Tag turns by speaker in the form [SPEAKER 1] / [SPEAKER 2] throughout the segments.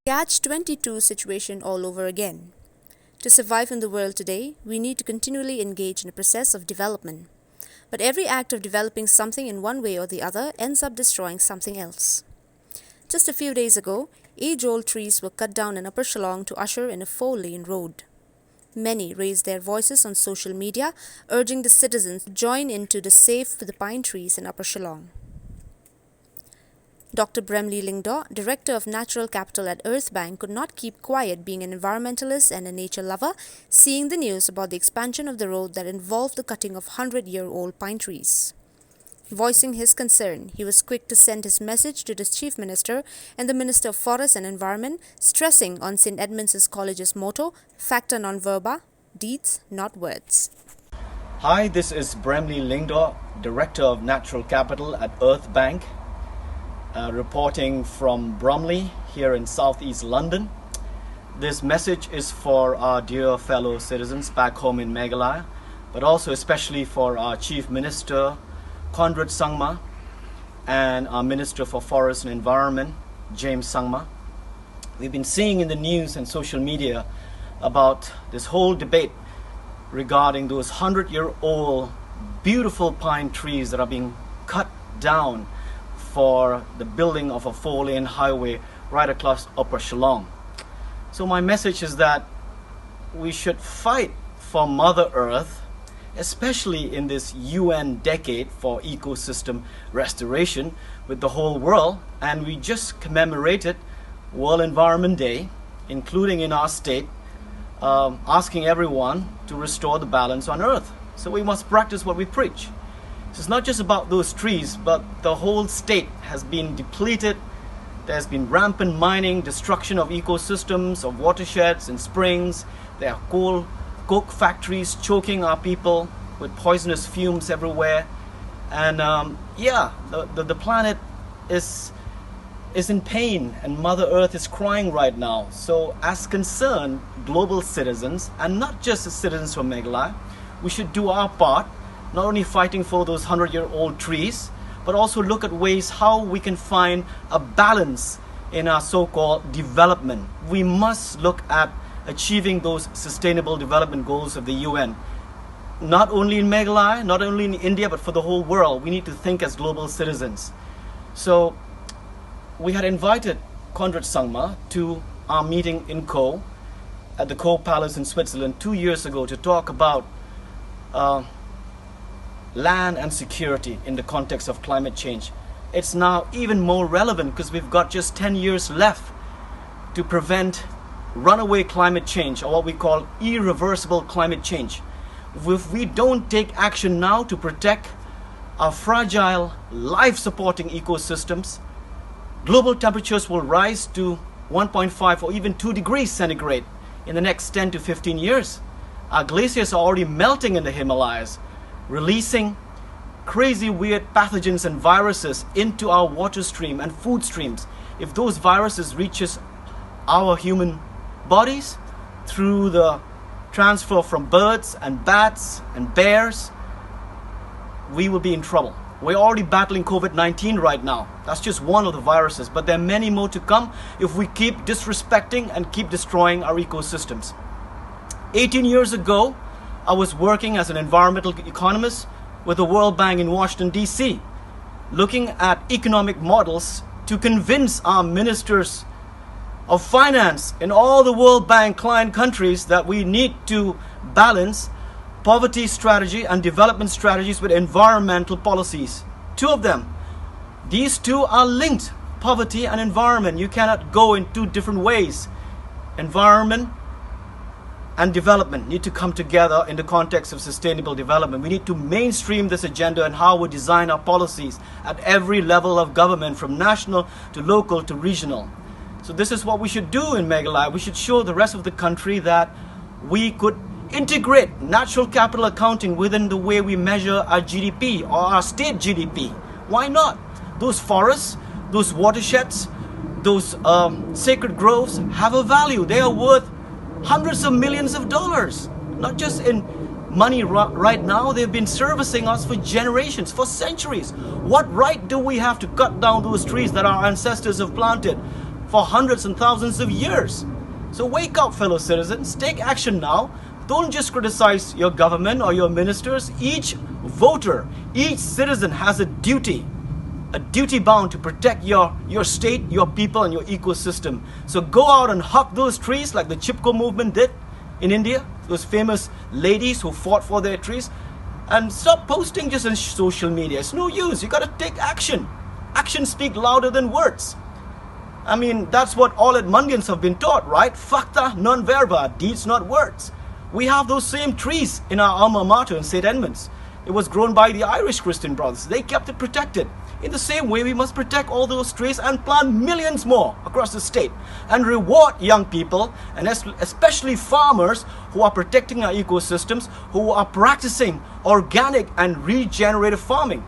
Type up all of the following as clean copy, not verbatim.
[SPEAKER 1] Catch-22 situation all over again. To survive in the world today, we need to continually engage in a process of development. But every act of developing something in one way or the other ends up destroying something else. Just a few days ago, age-old trees were cut down in Upper Shillong to usher in a 4-lane road. Many raised their voices on social media, urging the citizens to join in to the Save for the Pine Trees in Upper Shillong. Dr. Bremley Lingdaw, Director of Natural Capital at Earth Bank, could not keep quiet, being an environmentalist and a nature lover, seeing the news about the expansion of the road that involved the cutting of 100-year-old pine trees. Voicing his concern, he was quick to send his message to the Chief Minister and the Minister of Forests and Environment, stressing on St. Edmunds College's motto, Facta non verba, deeds, not words.
[SPEAKER 2] Hi, this is Bremley Lingdaw, Director of Natural Capital at Earth Bank, reporting from Bromley here in southeast London. This message is for our dear fellow citizens back home in Meghalaya, but also especially for our Chief Minister, Conrad Sangma, and our Minister for Forests and Environment, James Sangma. We've been seeing in the news and social media about this whole debate regarding those 100-year-old beautiful pine trees that are being cut down for the building of a 4-lane highway right across Upper Shillong. So my message is that we should fight for Mother Earth, especially in this UN decade for ecosystem restoration with the whole world. And we just commemorated World Environment Day, including in our state, asking everyone to restore the balance on Earth. So we must practice what we preach. So it's not just about those trees, but the whole state has been depleted. There's been rampant mining, destruction of ecosystems, of watersheds and springs. There are coke factories choking our people with poisonous fumes everywhere. And the planet is in pain, and Mother Earth is crying right now. So as concerned global citizens, and not just the citizens from Meghalaya, we should do our part, not only fighting for those 100-year-old trees, but also look at ways how we can find a balance in our so-called development. We must look at achieving those sustainable development goals of the UN. Not only in Meghalaya, not only in India, but for the whole world. We need to think as global citizens. So we had invited Conrad Sangma to our meeting in Co at the Co Palace in Switzerland 2 years ago to talk about land and security in the context of climate change. It's now even more relevant because we've got just 10 years left to prevent runaway climate change, or what we call irreversible climate change. If we don't take action now to protect our fragile, life-supporting ecosystems, global temperatures will rise to 1.5 or even 2 degrees centigrade in the next 10 to 15 years. Our glaciers are already melting in the Himalayas, releasing crazy weird pathogens and viruses into our water stream and food streams. If those viruses reaches our human bodies through the transfer from birds and bats and bears, we will be in trouble. We're already battling COVID-19 right now. That's just one of the viruses, but there are many more to come if we keep disrespecting and keep destroying our ecosystems. 18 years ago, I was working as an environmental economist with the World Bank in Washington, D.C., looking at economic models to convince our ministers of finance in all the World Bank client countries that we need to balance poverty strategy and development strategies with environmental policies. Two of them. These two are linked, poverty and environment. You cannot go in two different ways. Environment and development need to come together in the context of sustainable development. We need to mainstream this agenda and how we design our policies at every level of government, from national to local to regional. So this is what we should do in Meghalaya. We should show the rest of the country that we could integrate natural capital accounting within the way we measure our GDP or our state GDP. Why not? Those forests, those watersheds, those sacred groves have a value. They are worth hundreds of millions of dollars, not just in money right now. They've been servicing us for generations, for centuries. What right do we have to cut down those trees that our ancestors have planted? for hundreds and thousands of years. So wake up, fellow citizens, take action now. Don't just criticize your government or your ministers. Each voter, each citizen has a duty bound to protect your state, your people, and your ecosystem. So go out and hug those trees like the Chipko movement did in India, those famous ladies who fought for their trees. And stop posting just on social media. It's no use. You got to take action. Actions speak louder than words. I mean, that's what all Edmundians have been taught, right? Facta non verba, deeds not words. We have those same trees in our alma mater in St. Edmunds. It was grown by the Irish Christian brothers. They kept it protected. In the same way, we must protect all those trees and plant millions more across the state and reward young people, and especially farmers who are protecting our ecosystems, who are practicing organic and regenerative farming.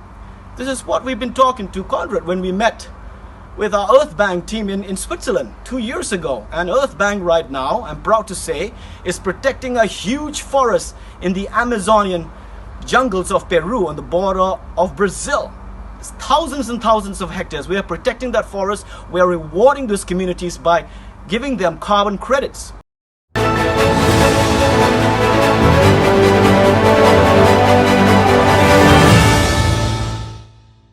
[SPEAKER 2] This is what we've been talking to Conrad when we met with our Earth Bank team in Switzerland 2 years ago. And Earth Bank right now, I'm proud to say, is protecting a huge forest in the Amazonian jungles of Peru on the border of Brazil. It's thousands and thousands of hectares. We are protecting that forest. We are rewarding those communities by giving them carbon credits.